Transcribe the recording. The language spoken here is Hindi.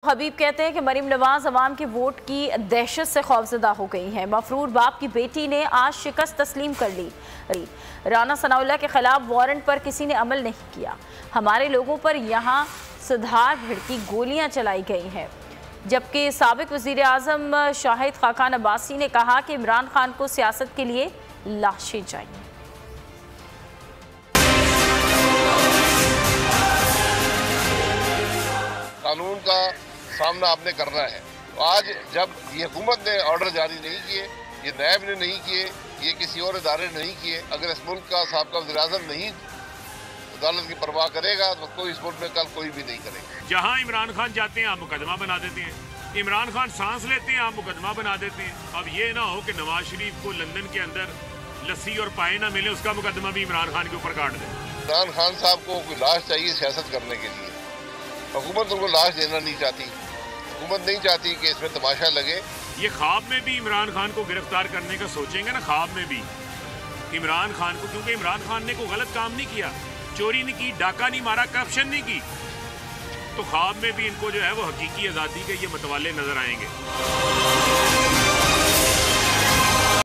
हबीब कहते हैं कि मरीम नवाज अवाम के वोट की दहशत से खौफजदा हो गई हैं। मफरूर बाप की बेटी ने आज शिकस्त तस्लीम कर ली। राना सनाउल्लाह के खिलाफ वारंट पर किसी ने अमल नहीं किया। हमारे लोगों पर यहाँ सुधार भिड़की गोलियां चलाई गई हैं। जबकि साबिक वज़ीर आज़म शाहिद खाकान अब्बासी ने कहा कि इमरान खान को सियासत के लिए लाशें चाहिए। कानून का सामना आपने करना है। तो आज जब ये हुकूमत ने ऑर्डर जारी नहीं किए, ये नैब ने नहीं किए, ये किसी और इदारे ने नहीं किए, अगर इस मुल्क का साबिक़ा वज़ीर-ए-आज़म नहीं अदालत की परवाह करेगा तो कोई इस मुल्क में कल कोई भी नहीं करेगा। जहां इमरान खान जाते हैं आप मुकदमा बना देते हैं, इमरान खान सांस लेते हैं आप मुकदमा बना देते हैं। अब ये ना हो कि नवाज शरीफ को लंदन के अंदर लस्सी और पाए ना मिले, उसका मुकदमा भी इमरान खान के ऊपर काट दें। इमरान खान साहब को कोई लाश चाहिए सियासत करने के लिए। हुकूमत उनको लाश देना नहीं चाहती। हुकूमत नहीं चाहती कि इसमें तमाशा लगे। ये ख्वाब में भी इमरान खान को गिरफ्तार करने का सोचेंगे ना, ख्वाब में भी इमरान खान को, क्योंकि इमरान खान ने कोई गलत काम नहीं किया, चोरी नहीं की, डाका नहीं मारा, करप्शन नहीं की, तो ख्वाब में भी इनको जो है वो हकीकी आज़ादी के ये मतवाले नजर आएंगे।